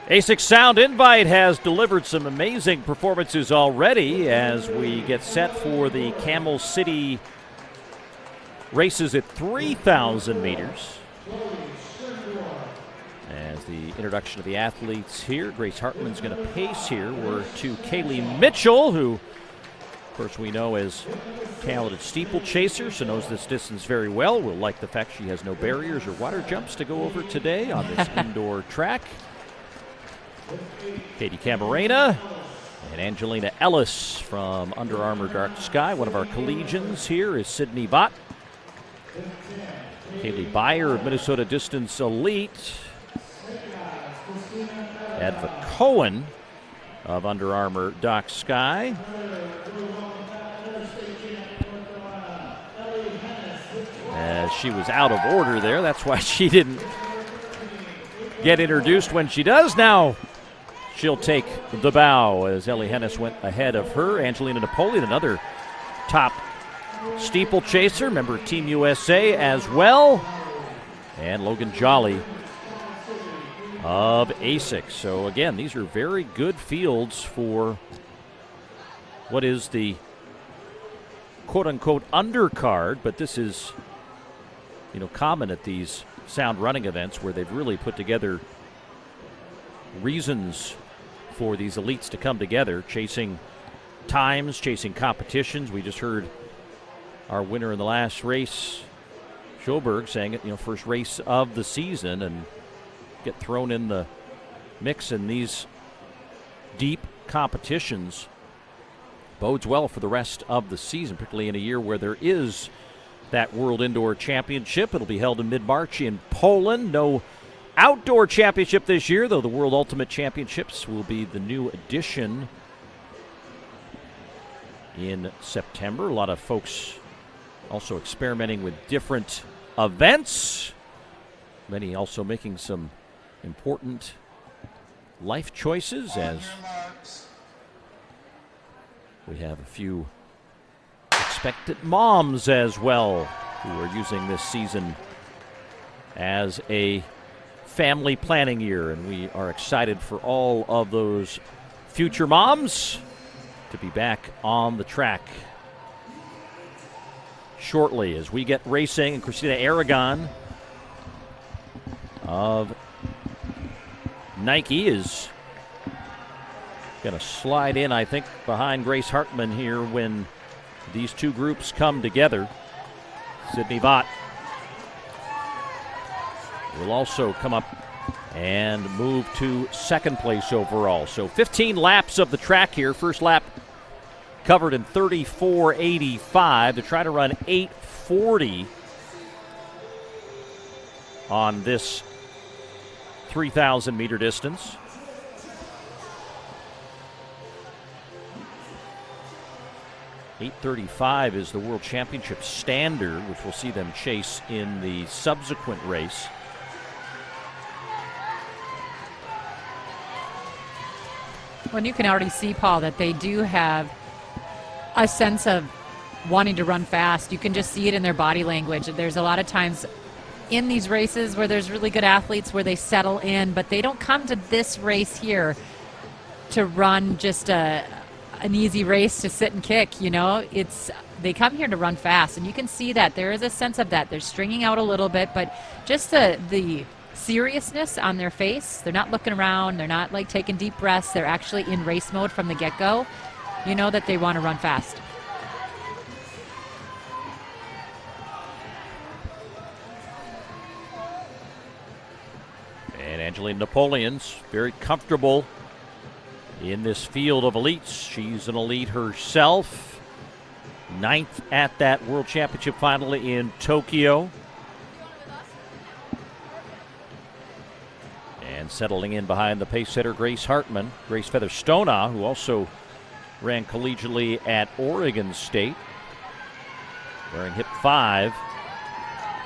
ASICS Sound Invite has delivered some amazing performances already as we get set for the Camel City races at 3,000 meters. As the introduction of the athletes here, Grace Hartman's going to pace here. We're to Kaylee Mitchell, who, of course, we know as talented steeplechaser, so knows this distance very well. We'll like the fact she has no barriers or water jumps to go over today on this indoor track. Katie Camarena and Angelina Ellis from Under Armour Dark Sky. One of our collegians here is Sydney Vaught. Kaylee Byer of Minnesota Distance Elite. Adva Cohen of Under Armour Dark Sky. As she was out of order there, that's why she didn't get introduced when she does. Now she'll take the bow as Ellie Hennis went ahead of her. Angelina Napoleon, another top steeplechaser, member of Team USA as well. And Logan Jolly of ASICS. So again, these are very good fields for what is the quote-unquote undercard, but this is, you know, common at these sound running events where they've really put together reasons for these elites to come together, chasing times, chasing competitions. We just heard our winner in the last race, Schoberg, saying it, you know, first race of the season, and get thrown in the mix in these deep competitions bodes well for the rest of the season, particularly in a year where there is that World Indoor Championship. It'll be held in mid-March in Poland. No outdoor championship this year, though the World Ultimate Championships will be the new addition in September. A lot of folks also experimenting with different events. Many also making some important life choices, as we have a few expectant moms as well who are using this season as a family planning year, and we are excited for all of those future moms to be back on the track shortly as we get racing. And Christina Aragon of Nike is going to slide in, I think, behind Grace Hartman here when these two groups come together. Sydney Vaught will also come up and move to second place overall. So 15 laps of the track here. First lap covered in 34:85 to try to run 8:40 on this 3,000 meter distance. .835 is the World Championship standard, which we'll see them chase in the subsequent race. Well, you can already see, Paul, that they do have a sense of wanting to run fast. You can just see it in their body language. There's a lot of times in these races where there's really good athletes where they settle in, but they don't come to this race here to run just an easy race to sit and kick. You know, they come here to run fast, and you can see that there is a sense of that. They're stringing out a little bit, but just the seriousness on their face. They're not looking around. They're not like taking deep breaths. They're actually in race mode from the get-go. You know that they want to run fast. And Angelina Napoleon's very comfortable in this field of elites. She's an elite herself. 9th at that World Championship final in Tokyo. And settling in behind the pace setter Grace Hartman. Grace Featherstone, who also ran collegiately at Oregon State, wearing hip 5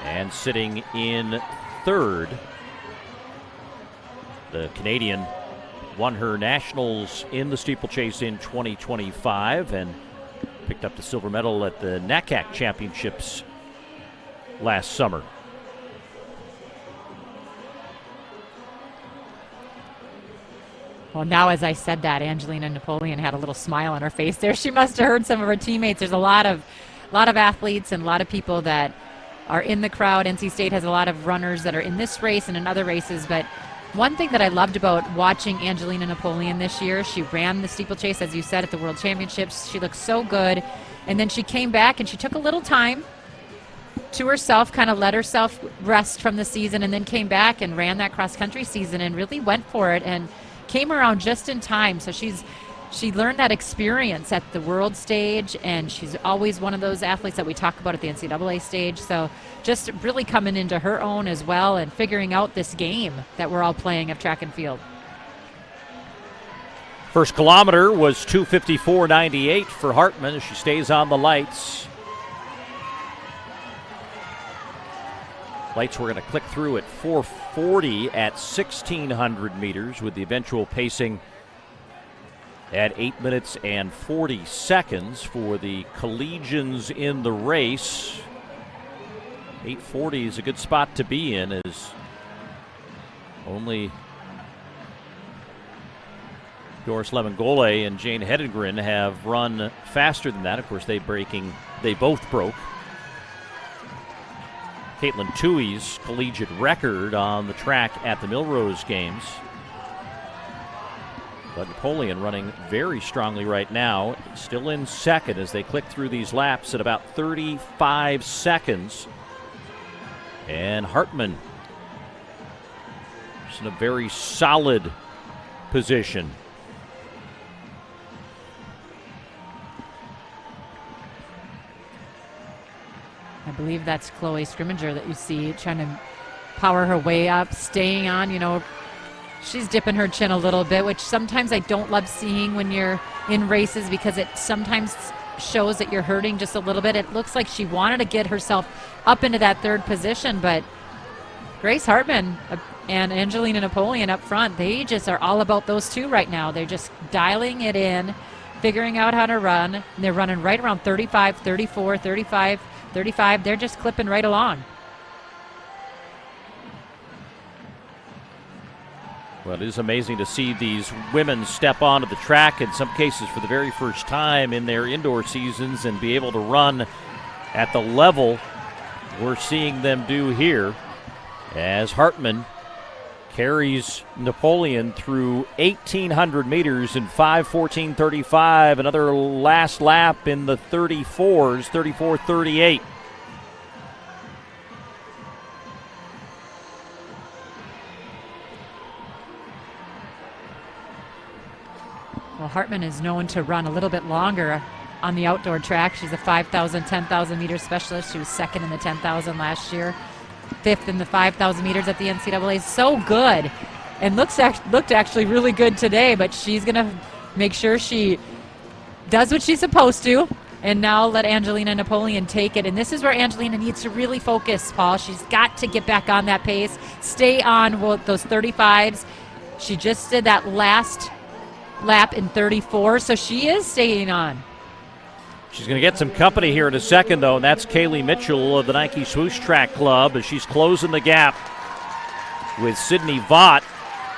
and sitting in 3rd. The Canadian won her nationals in the steeplechase in 2025 and picked up the silver medal at the NACAC Championships last summer. Well, now as I said that, Angelina Napoleon had a little smile on her face there. She must have heard some of her teammates. There's a lot of athletes and a lot of people that are in the crowd. NC State has a lot of runners that are in this race and in other races. But one thing that I loved about watching Angelina Napoleon this year, she ran the steeplechase, as you said, at the World Championships. She looked so good. And then she came back and she took a little time to herself, kind of let herself rest from the season, and then came back and ran that cross-country season and really went for it and came around just in time. So she learned that experience at the world stage, and she's always one of those athletes that we talk about at the NCAA stage. So just really coming into her own as well and figuring out this game that we're all playing of track and field. First kilometer was 2:54.98 for Hartman as she stays on the lights. Lights were going to click through at 4:40 at 1,600 meters, with the eventual pacing at 8 minutes and 40 seconds for the collegians in the race. 8:40 is a good spot to be in, as only Doris Lemon-Gole and Jane Hedengren have run faster than that. Of course, they both broke Caitlin Tuohy's collegiate record on the track at the Millrose Games. But Napoleon running very strongly right now, still in second as they click through these laps at about 35 seconds. And Hartman is in a very solid position. I believe that's Chloe Scrimminger that you see trying to power her way up, staying on, she's dipping her chin a little bit, which sometimes I don't love seeing when you're in races, because it sometimes shows that you're hurting just a little bit. It looks like she wanted to get herself up into that third position, but Grace Hartman and Angelina Napoleon up front, they just are all about those two right now. They're just dialing it in, figuring out how to run. And they're running right around 35, 34, 35, 35. They're just clipping right along. Well, it is amazing to see these women step onto the track, in some cases for the very first time in their indoor seasons, and be able to run at the level we're seeing them do here, as Hartman carries Napoleon through 1,800 meters in 5:14.35. Another last lap in the 34s, 34:38. Well, Hartman is known to run a little bit longer on the outdoor track. She's a 5,000, 10,000 meter specialist. She was second in the 10,000 last year, fifth in the 5,000 meters at the NCAA. So good, and looked actually really good today, but she's going to make sure she does what she's supposed to, and now let Angelina Napoleon take it. And this is where Angelina needs to really focus, Paul. She's got to get back on that pace, stay on those 35s. She just did that last lap in 34, so she is staying on. She's going to get some company here in a second, though, and that's Kaylee Mitchell of the Nike Swoosh Track Club, as she's closing the gap with Sydney Vaught.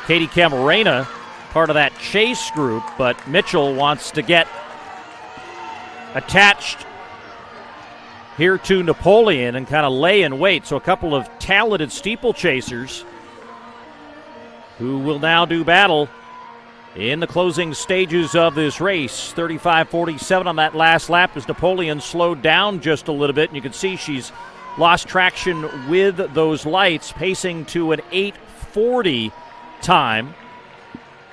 Katie Camarena, part of that chase group, but Mitchell wants to get attached here to Napoleon and kind of lay in wait. So a couple of talented steeplechasers who will now do battle in the closing stages of this race. 35:47 on that last lap as Napoleon slowed down just a little bit. And you can see she's lost traction with those lights, pacing to an 8:40 time.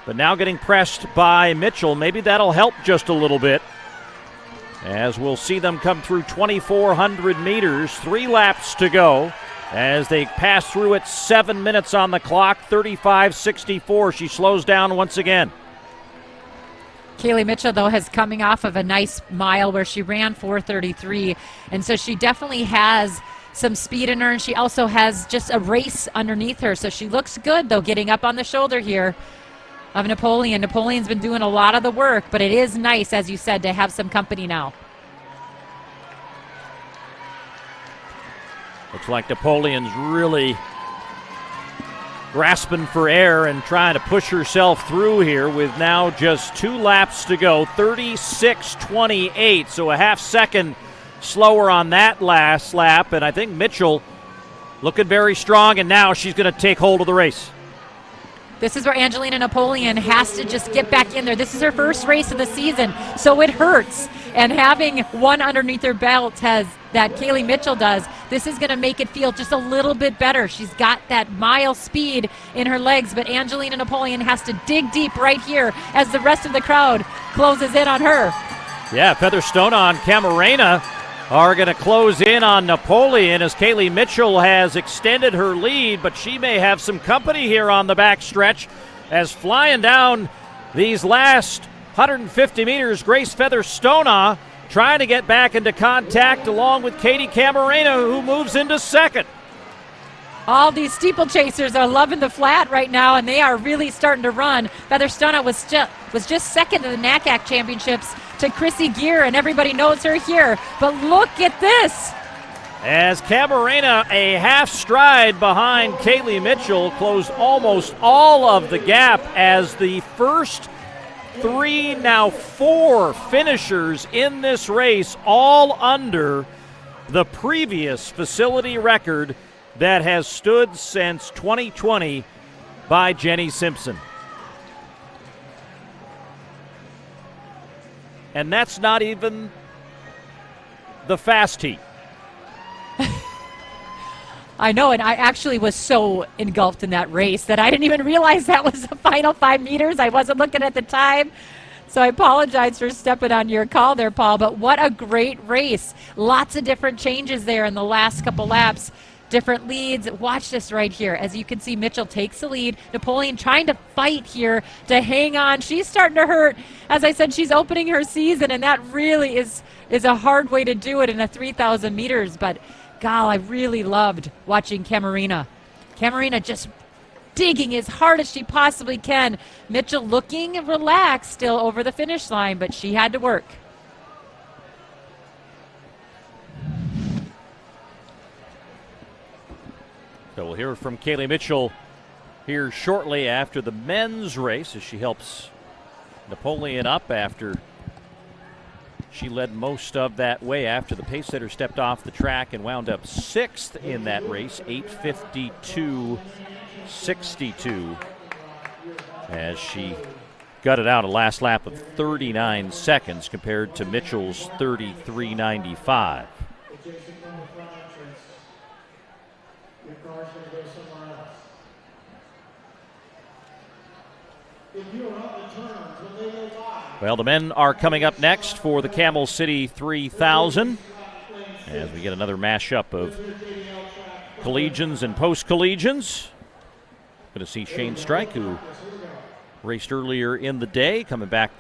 But now getting pressed by Mitchell. Maybe that'll help just a little bit, as we'll see them come through 2,400 meters, 3 laps to go, as they pass through at 7 minutes on the clock. 35:64. She slows down once again. Kaylee Mitchell, though, has coming off of a nice mile where she ran 4:33, and so she definitely has some speed in her, and she also has just a race underneath her. So she looks good, though, getting up on the shoulder here of Napoleon. Napoleon's been doing a lot of the work, but it is nice, as you said, to have some company now. Looks like Napoleon's really grasping for air and trying to push herself through here with now just 2 laps to go, 36:28, so a half second slower on that last lap, and I think Mitchell looking very strong, and now she's going to take hold of the race. This is where Angelina Napoleon has to just get back in there. This is her first race of the season, so it hurts. And having one underneath her belt that Kaylee Mitchell does, this is going to make it feel just a little bit better. She's got that mile speed in her legs, but Angelina Napoleon has to dig deep right here as the rest of the crowd closes in on her. Yeah, Featherstone and Camarena are going to close in on Napoleon as Kaylee Mitchell has extended her lead, but she may have some company here on the back stretch as flying down these last 150 meters, Grace Featherstone trying to get back into contact along with Katie Camarena, who moves into second. All these steeplechasers are loving the flat right now, and they are really starting to run. Featherstone was just second in the NACAC championships to Chrissy Gear, and everybody knows her here. But look at this. As Camarena, a half stride behind Kaylee Mitchell, closed almost all of the gap as the first 3, now 4 finishers in this race, all under the previous facility record that has stood since 2020 by Jenny Simpson. And that's not even the fast heat. I know, and I actually was so engulfed in that race that I didn't even realize that was the final 5 meters. I wasn't looking at the time. So I apologize for stepping on your call there, Paul, but what a great race. Lots of different changes there in the last couple laps. Different leads. Watch this right here. As you can see, Mitchell takes the lead. Napoleon trying to fight here to hang on. She's starting to hurt. As I said, she's opening her season, and that really is a hard way to do it in a 3,000 meters. But, God, I really loved watching Camarena. Camarena just digging as hard as she possibly can. Mitchell looking relaxed still over the finish line, but she had to work. So we'll hear from Kaylee Mitchell here shortly after the men's race as she helps Napoleon up after she led most of that way after the pace setter stepped off the track and wound up 6th in that race, 8:52.62, as she gutted out a last lap of 39 seconds compared to Mitchell's 33.95. Well, the men are coming up next for the Camel City 3000 as we get another mashup of collegians and post-collegians. Going to see Shane Strike, who raced earlier in the day, coming back to